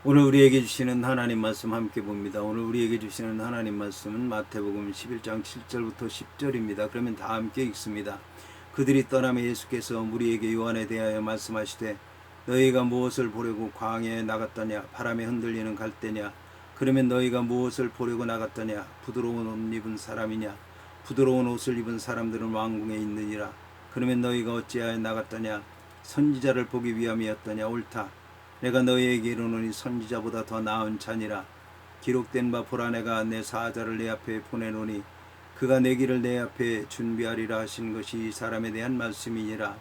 오늘 우리에게 주시는 하나님 말씀 함께 봅니다. 오늘 우리에게 주시는 하나님 말씀은 마태복음 11장 7절부터 10절입니다. 그러면 다 함께 읽습니다. 그들이 떠나며 예수께서 무리에게 요한에 대하여 말씀하시되 너희가 무엇을 보려고 광야에 나갔더냐? 바람에 흔들리는 갈대냐? 그러면 너희가 무엇을 보려고 나갔더냐? 부드러운 옷 입은 사람이냐? 부드러운 옷을 입은 사람들은 왕궁에 있느니라. 그러면 너희가 어찌하여 나갔더냐? 선지자를 보기 위함이었더냐? 옳다. 내가 너희에게 이르노니 선지자보다 더 나은 자니라. 기록된 바 보라, 내가 내 사자를 내 앞에 보내노니 그가 내 길을 내 앞에 준비하리라 하신 것이 이 사람에 대한 말씀이니라.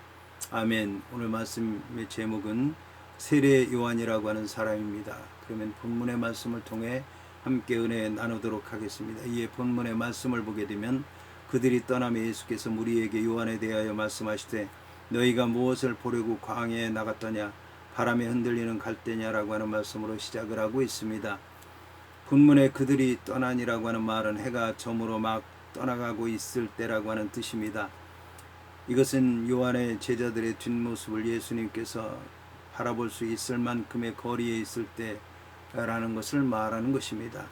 아멘. 오늘 말씀의 제목은 세례 요한이라고 하는 사람입니다. 그러면 본문의 말씀을 통해 함께 은혜 나누도록 하겠습니다. 이에 본문의 말씀을 보게 되면 그들이 떠나며 예수께서 무리에게 요한에 대하여 말씀하시되 너희가 무엇을 보려고 광야에 나갔더냐? 바람에 흔들리는 갈대냐라고 하는 말씀으로 시작을 하고 있습니다. 본문에 그들이 떠나니라고 하는 말은 해가 저물어 막 떠나가고 있을 때라고 하는 뜻입니다. 이것은 요한의 제자들의 뒷모습을 예수님께서 바라볼 수 있을 만큼의 거리에 있을 때라는 것을 말하는 것입니다.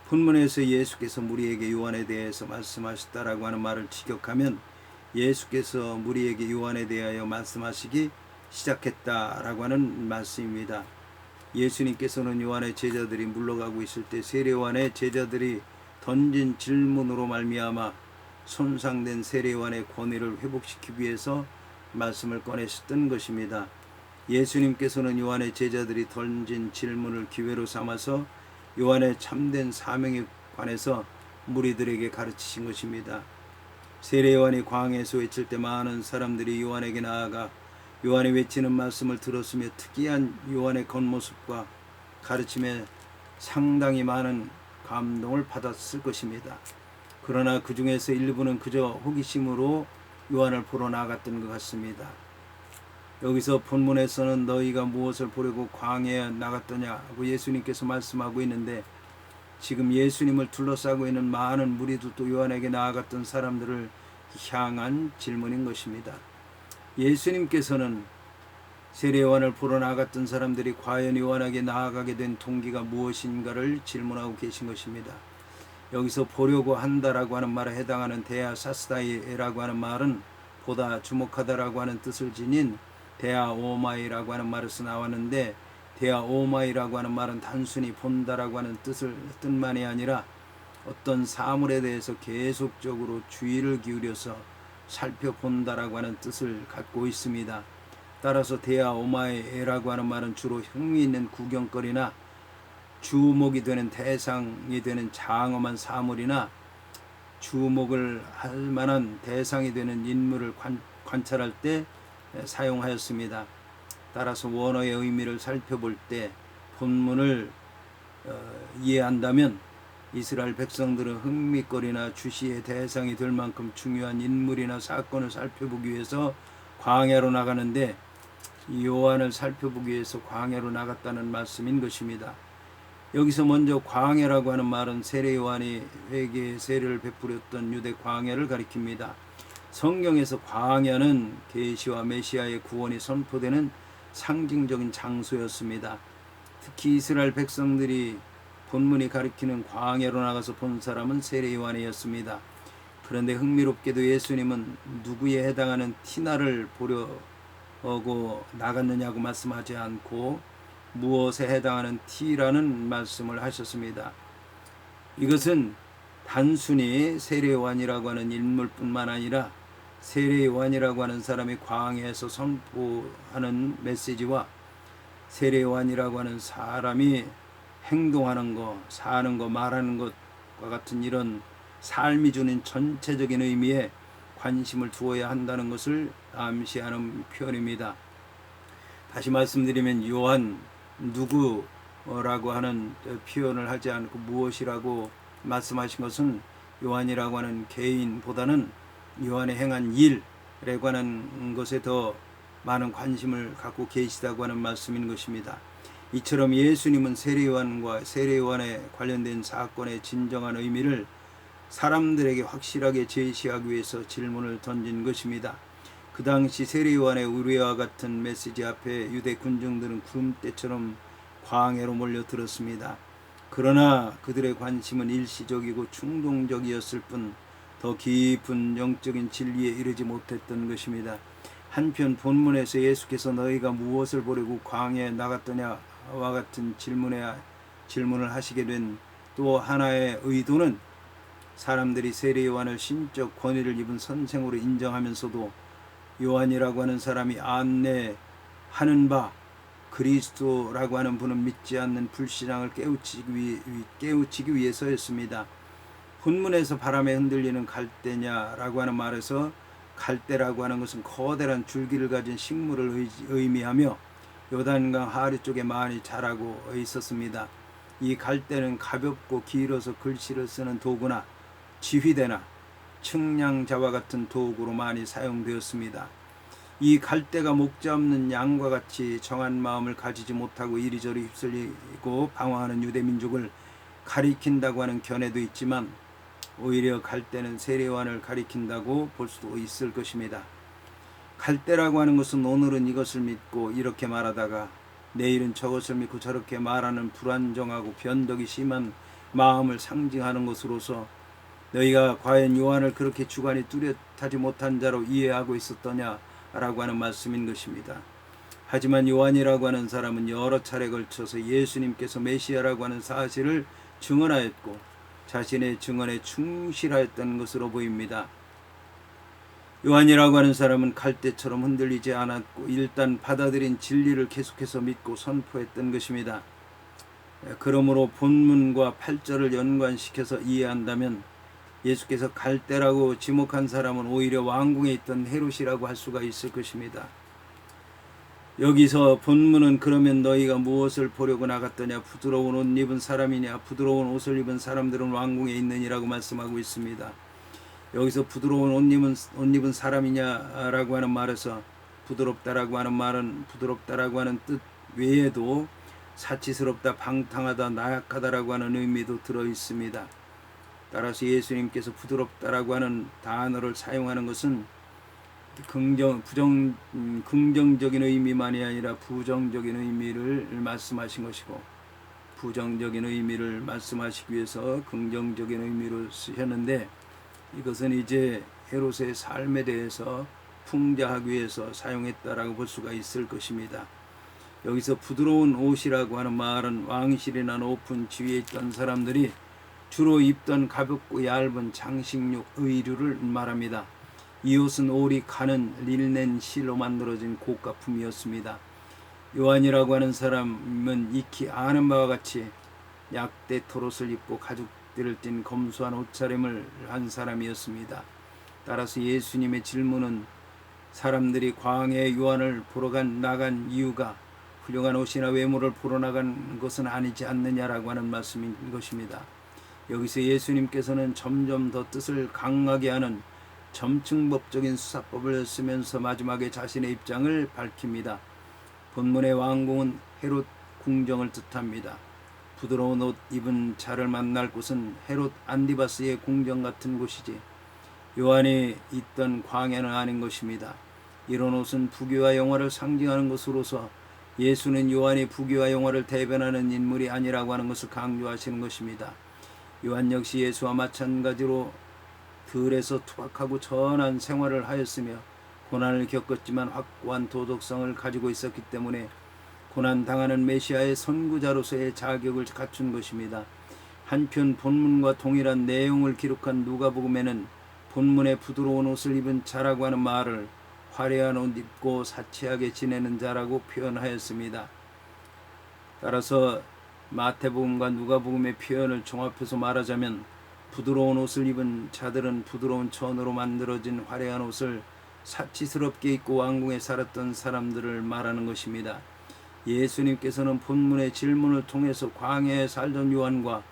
본문에서 예수께서 무리에게 요한에 대해서 말씀하셨다라고 하는 말을 직역하면 예수께서 무리에게 요한에 대하여 말씀하시기 시작했다라고 하는 말씀입니다. 예수님께서는 요한의 제자들이 물러가고 있을 때 세례요한의 제자들이 던진 질문으로 말미암아 손상된 세례요한의 권위를 회복시키기 위해서 말씀을 꺼내셨던 것입니다. 예수님께서는 요한의 제자들이 던진 질문을 기회로 삼아서 요한의 참된 사명에 관해서 무리들에게 가르치신 것입니다. 세례요한이 광야에서 외칠 때 많은 사람들이 요한에게 나아가 요한이 외치는 말씀을 들었으며 특이한 요한의 겉모습과 가르침에 상당히 많은 감동을 받았을 것입니다. 그러나 그 중에서 일부는 그저 호기심으로 요한을 보러 나갔던 것 같습니다. 여기서 본문에서는 너희가 무엇을 보려고 광야에 나갔더냐고 예수님께서 말씀하고 있는데, 지금 예수님을 둘러싸고 있는 많은 무리들도 요한에게 나아갔던 사람들을 향한 질문인 것입니다. 예수님께서는 세례 요한을 보러 나갔던 사람들이 과연 요한에게 나아가게 된 동기가 무엇인가를 질문하고 계신 것입니다. 여기서 보려고 한다라고 하는 말에 해당하는 데아 사스다이라고 하는 말은 보다 주목하다라고 하는 뜻을 지닌 데아 오마이라고 하는 말에서 나왔는데, 데아 오마이라고 하는 말은 단순히 본다라고 하는 뜻만이 아니라 어떤 사물에 대해서 계속적으로 주의를 기울여서 살펴본다라고 하는 뜻을 갖고 있습니다. 따라서 데아 오마이라고 하는 말은 주로 흥미있는 구경거리나 주목이 되는 대상이 되는 장엄한 사물이나 주목을 할 만한 대상이 되는 인물을 관찰할 때 사용하였습니다. 따라서 원어의 의미를 살펴볼 때 본문을 이해한다면 이스라엘 백성들은 흥미거리나 주시의 대상이 될 만큼 중요한 인물이나 사건을 살펴보기 위해서 광야로 나가는데, 요한을 살펴보기 위해서 광야로 나갔다는 말씀인 것입니다. 여기서 먼저 광야라고 하는 말은 세례 요한이 회개의 세례를 베풀었던 유대 광야를 가리킵니다. 성경에서 광야는 계시와 메시아의 구원이 선포되는 상징적인 장소였습니다. 특히 이스라엘 백성들이 본문이 가리키는 광야로 나가서 본 사람은 세례 요한이었습니다. 그런데 흥미롭게도 예수님은 누구에 해당하는 티나를 보려고 나갔느냐고 말씀하지 않고 무엇에 해당하는 티라는 말씀을 하셨습니다. 이것은 단순히 세례 요한이라고 하는 인물뿐만 아니라 세례 요한이라고 하는 사람이 광야에서 선포하는 메시지와 세례 요한이라고 하는 사람이 행동하는 것, 사는 것, 말하는 것과 같은 이런 삶이 주는 전체적인 의미에 관심을 두어야 한다는 것을 암시하는 표현입니다. 다시 말씀드리면 요한 누구라고 하는 표현을 하지 않고 무엇이라고 말씀하신 것은 요한이라고 하는 개인보다는 요한의 행한 일에 관한 것에 더 많은 관심을 갖고 계시다고 하는 말씀인 것입니다. 이처럼 예수님은 세례 요한과 세례 요한에 관련된 사건의 진정한 의미를 사람들에게 확실하게 제시하기 위해서 질문을 던진 것입니다. 그 당시 세례 요한의 의뢰와 같은 메시지 앞에 유대 군중들은 구름대처럼 광야로 몰려들었습니다. 그러나 그들의 관심은 일시적이고 충동적이었을 뿐 더 깊은 영적인 진리에 이르지 못했던 것입니다. 한편 본문에서 예수께서 너희가 무엇을 보려고 광야에 나갔더냐와 같은 질문을 하시게 된 또 하나의 의도는 사람들이 세례 요한을 신적 권위를 입은 선생으로 인정하면서도 요한이라고 하는 사람이 안내하는 바 그리스도라고 하는 분은 믿지 않는 불신앙을 깨우치기 위해서였습니다. 본문에서 바람에 흔들리는 갈대냐라고 하는 말에서 갈대라고 하는 것은 커다란 줄기를 가진 식물을 의미하며 요단강 하류 쪽에 많이 자라고 있었습니다. 이 갈대는 가볍고 길어서 글씨를 쓰는 도구나 지휘대나 측량자와 같은 도구로 많이 사용되었습니다. 이 갈대가 목자 없는 양과 같이 정한 마음을 가지지 못하고 이리저리 휩쓸리고 방황하는 유대민족을 가리킨다고 하는 견해도 있지만 오히려 갈대는 세례요한을 가리킨다고 볼 수도 있을 것입니다. 갈대라고 하는 것은 오늘은 이것을 믿고 이렇게 말하다가 내일은 저것을 믿고 저렇게 말하는 불안정하고 변덕이 심한 마음을 상징하는 것으로서 너희가 과연 요한을 그렇게 주관이 뚜렷하지 못한 자로 이해하고 있었더냐라고 하는 말씀인 것입니다. 하지만 요한이라고 하는 사람은 여러 차례 걸쳐서 예수님께서 메시아라고 하는 사실을 증언하였고 자신의 증언에 충실하였던 것으로 보입니다. 요한이라고 하는 사람은 갈대처럼 흔들리지 않았고 일단 받아들인 진리를 계속해서 믿고 선포했던 것입니다. 그러므로 본문과 8절을 연관시켜서 이해한다면 예수께서 갈대라고 지목한 사람은 오히려 왕궁에 있던 헤롯이라고 할 수가 있을 것입니다. 여기서 본문은 그러면 너희가 무엇을 보려고 나갔더냐 부드러운 옷 입은 사람이냐 부드러운 옷을 입은 사람들은 왕궁에 있느니라고 말씀하고 있습니다. 여기서 부드러운 옷 입은 사람이냐라고 하는 말에서 부드럽다라고 하는 말은 부드럽다라고 하는 뜻 외에도 사치스럽다, 방탕하다, 나약하다라고 하는 의미도 들어 있습니다. 따라서 예수님께서 부드럽다라고 하는 단어를 사용하는 것은 긍정적인 의미만이 아니라 부정적인 의미를 말씀하신 것이고 부정적인 의미를 말씀하시기 위해서 긍정적인 의미로 쓰셨는데 이것은 이제 헤롯의 삶에 대해서 풍자하기 위해서 사용했다라고 볼 수가 있을 것입니다. 여기서 부드러운 옷이라고 하는 말은 왕실이나 높은 지위에 있던 사람들이 주로 입던 가볍고 얇은 장식용 의류를 말합니다. 이 옷은 오리 가는 릴넨 실로 만들어진 고가품이었습니다. 요한이라고 하는 사람은 익히 아는 바와 같이 약대 털옷을 입고 가죽들을 띤 검소한 옷차림을 한 사람이었습니다. 따라서 예수님의 질문은 사람들이 광야에 요한을 보러 나간 이유가 훌륭한 옷이나 외모를 보러 나간 것은 아니지 않느냐라고 하는 말씀인 것입니다. 여기서 예수님께서는 점점 더 뜻을 강하게 하는 점층법적인 수사법을 쓰면서 마지막에 자신의 입장을 밝힙니다. 본문의 왕궁은 헤롯 궁정을 뜻합니다. 부드러운 옷 입은 자를 만날 곳은 헤롯 안디바스의 궁정 같은 곳이지 요한이 있던 광야는 아닌 것입니다. 이런 옷은 부귀와 영화를 상징하는 것으로서 예수는 요한이 부귀와 영화를 대변하는 인물이 아니라고 하는 것을 강조하시는 것입니다. 요한 역시 예수와 마찬가지로 들에서 투박하고 전한 생활을 하였으며 고난을 겪었지만 확고한 도덕성을 가지고 있었기 때문에 고난당하는 메시아의 선구자로서의 자격을 갖춘 것입니다. 한편 본문과 동일한 내용을 기록한 누가복음에는 본문의 부드러운 옷을 입은 자라고 하는 말을 화려한 옷 입고 사치하게 지내는 자라고 표현하였습니다. 따라서 마태복음과 누가복음의 표현을 종합해서 말하자면 부드러운 옷을 입은 자들은 부드러운 천으로 만들어진 화려한 옷을 사치스럽게 입고 왕궁에 살았던 사람들을 말하는 것입니다. 예수님께서는 본문의 질문을 통해서 광야에 살던 요한과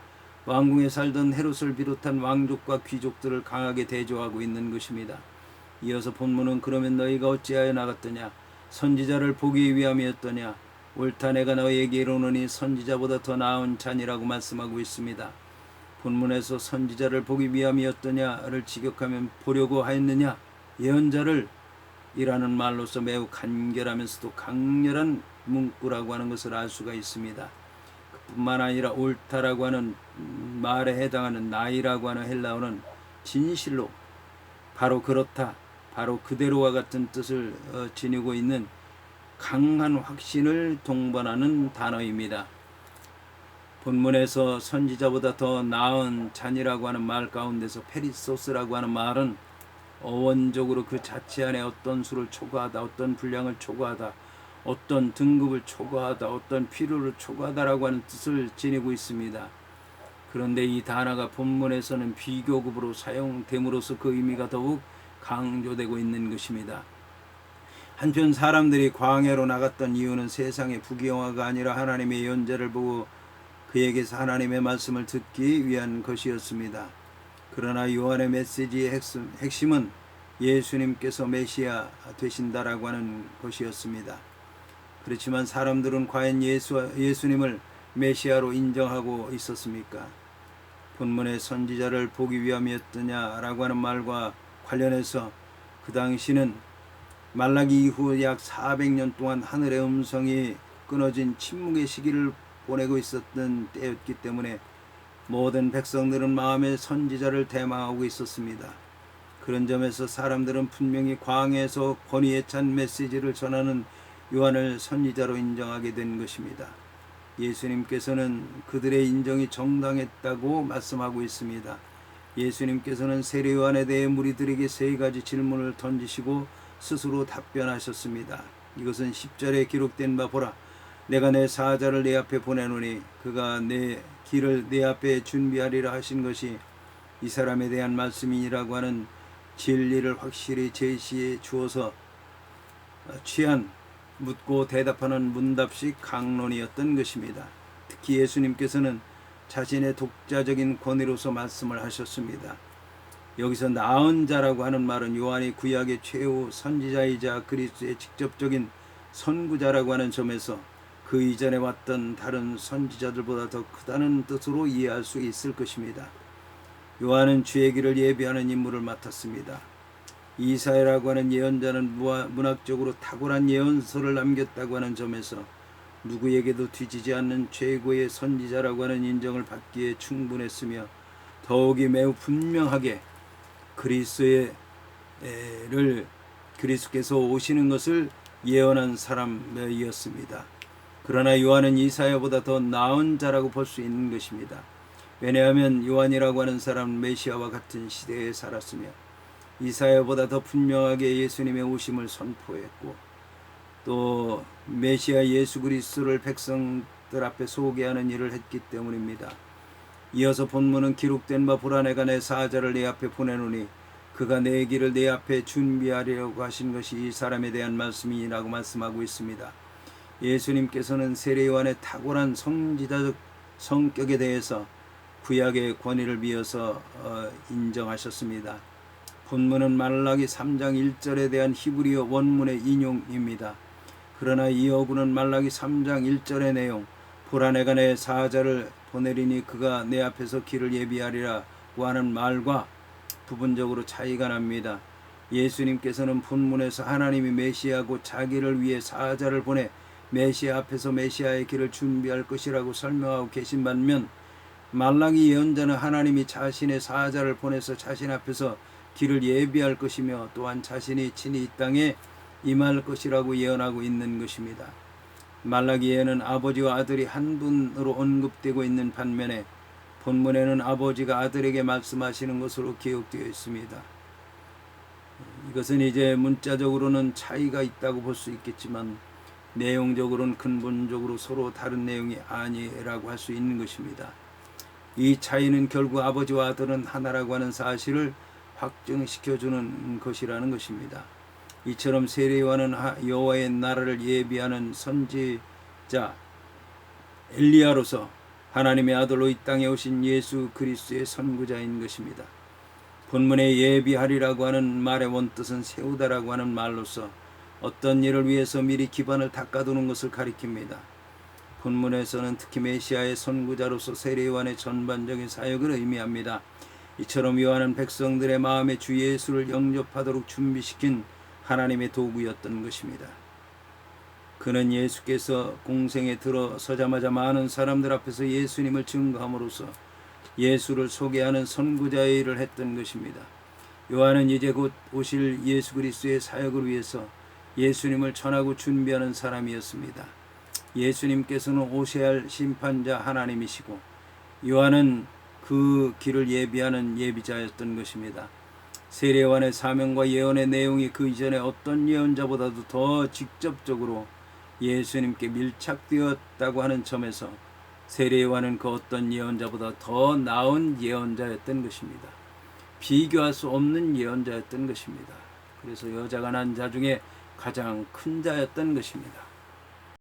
왕궁에 살던 헤롯을 비롯한 왕족과 귀족들을 강하게 대조하고 있는 것입니다. 이어서 본문은 그러면 너희가 어찌하여 나갔더냐 선지자를 보기 위함이었더냐 옳다 내가 너희에게 이르노니 선지자보다 더 나은 자니라고 말씀하고 있습니다. 본문에서 선지자를 보기 위함이었더냐를 직역하면 보려고 하였느냐 예언자를 이라는 말로서 매우 간결하면서도 강렬한 문구라고 하는 것을 알 수가 있습니다. 뿐만 아니라 옳다라고 하는 말에 해당하는 나이라고 하는 헬라어는 진실로 바로 그렇다, 바로 그대로와 같은 뜻을 지니고 있는 강한 확신을 동반하는 단어입니다. 본문에서 선지자보다 더 나은 잔이라고 하는 말 가운데서 페리소스라고 하는 말은 어원적으로 그 자체 안에 어떤 수를 초과하다, 어떤 분량을 초과하다, 어떤 등급을 초과하다, 어떤 필요를 초과하다라고 하는 뜻을 지니고 있습니다. 그런데 이 단어가 본문에서는 비교급으로 사용됨으로써 그 의미가 더욱 강조되고 있는 것입니다. 한편 사람들이 광야로 나갔던 이유는 세상의 부귀영화가 아니라 하나님의 예언자를 보고 그에게서 하나님의 말씀을 듣기 위한 것이었습니다. 그러나 요한의 메시지의 핵심은 예수님께서 메시아 되신다라고 하는 것이었습니다. 그렇지만 사람들은 과연 예수님을 메시아로 인정하고 있었습니까? 본문의 선지자를 보기 위함이었더냐라고 하는 말과 관련해서 그 당시는 말라기 이후 약 400년 동안 하늘의 음성이 끊어진 침묵의 시기를 보내고 있었던 때였기 때문에 모든 백성들은 마음의 선지자를 대망하고 있었습니다. 그런 점에서 사람들은 분명히 광야에서 권위에 찬 메시지를 전하는 요한을 선지자로 인정하게 된 것입니다. 예수님께서는 그들의 인정이 정당했다고 말씀하고 있습니다. 예수님께서는 세례 요한에 대해 무리들에게 세 가지 질문을 던지시고 스스로 답변하셨습니다. 이것은 10절에 기록된 바 보라, 내가 내 사자를 내 앞에 보내노니 그가 내 길을 내 앞에 준비하리라 하신 것이 이 사람에 대한 말씀이라고 하는 진리를 확실히 제시해 주어서 취한 묻고 대답하는 문답식 강론이었던 것입니다. 특히 예수님께서는 자신의 독자적인 권위로서 말씀을 하셨습니다. 여기서 나은 자라고 하는 말은 요한이 구약의 최후 선지자이자 그리스도의 직접적인 선구자라고 하는 점에서 그 이전에 왔던 다른 선지자들보다 더 크다는 뜻으로 이해할 수 있을 것입니다. 요한은 주의 길을 예비하는 임무를 맡았습니다. 이사야라고 하는 예언자는 문학적으로 탁월한 예언서를 남겼다고 하는 점에서 누구에게도 뒤지지 않는 최고의 선지자라고 하는 인정을 받기에 충분했으며 더욱이 매우 분명하게 그리스도께서 오시는 것을 예언한 사람이었습니다. 그러나 요한은 이사야보다 더 나은 자라고 볼 수 있는 것입니다. 왜냐하면 요한이라고 하는 사람은 메시아와 같은 시대에 살았으며 이사야보다 더 분명하게 예수님의 오심을 선포했고 또 메시아 예수 그리스도를 백성들 앞에 소개하는 일을 했기 때문입니다. 이어서 본문은 기록된 바 보라, 내가 내 사자를 내 앞에 보내노니 그가 내 길을 내 앞에 준비하려고 하신 것이 이 사람에 대한 말씀이라고 말씀하고 있습니다. 예수님께서는 세례 요한의 탁월한 선지자적 성격에 대해서 구약의 권위를 비어서 인정하셨습니다. 본문은 말라기 3장 1절에 대한 히브리어 원문의 인용입니다. 그러나 이 어구는 말라기 3장 1절의 내용, 보라 내가 내 사자를 보내리니 그가 내 앞에서 길을 예비하리라고 하는 말과 부분적으로 차이가 납니다. 예수님께서는 본문에서 하나님이 메시아고 자기를 위해 사자를 보내 메시아 앞에서 메시아의 길을 준비할 것이라고 설명하고 계신 반면 말라기 예언자는 하나님이 자신의 사자를 보내서 자신 앞에서 길을 예비할 것이며 또한 자신이 친히 이 땅에 임할 것이라고 예언하고 있는 것입니다. 말라기에는 아버지와 아들이 한 분으로 언급되고 있는 반면에 본문에는 아버지가 아들에게 말씀하시는 것으로 기록되어 있습니다. 이것은 이제 문자적으로는 차이가 있다고 볼 수 있겠지만 내용적으로는 근본적으로 서로 다른 내용이 아니라고 할 수 있는 것입니다. 이 차이는 결국 아버지와 아들은 하나라고 하는 사실을 확증시켜주는 것이라는 것입니다. 이처럼 세례 요한은 여호와의 나라를 예비하는 선지자 엘리야로서 하나님의 아들로 이 땅에 오신 예수 그리스도의 선구자인 것입니다. 본문에 예비하리라고 하는 말의 원뜻은 세우다라고 하는 말로서 어떤 일을 위해서 미리 기반을 닦아두는 것을 가리킵니다. 본문에서는 특히 메시아의 선구자로서 세례 요한의 전반적인 사역을 의미합니다. 이처럼 요한은 백성들의 마음에 주 예수를 영접하도록 준비시킨 하나님의 도구였던 것입니다. 그는 예수께서 공생에 들어서자마자 많은 사람들 앞에서 예수님을 증거함으로써 예수를 소개하는 선구자의 일을 했던 것입니다. 요한은 이제 곧 오실 예수 그리스도의 사역을 위해서 예수님을 전하고 준비하는 사람이었습니다. 예수님께서는 오셔야 할 심판자 하나님이시고 요한은 그 길을 예비하는 예비자였던 것입니다. 세례 요한의 사명과 예언의 내용이 그 이전에 어떤 예언자보다도 더 직접적으로 예수님께 밀착되었다고 하는 점에서 세례 요한은 그 어떤 예언자보다 더 나은 예언자였던 것입니다. 비교할 수 없는 예언자였던 것입니다. 그래서 여자가 난 자 중에 가장 큰 자였던 것입니다.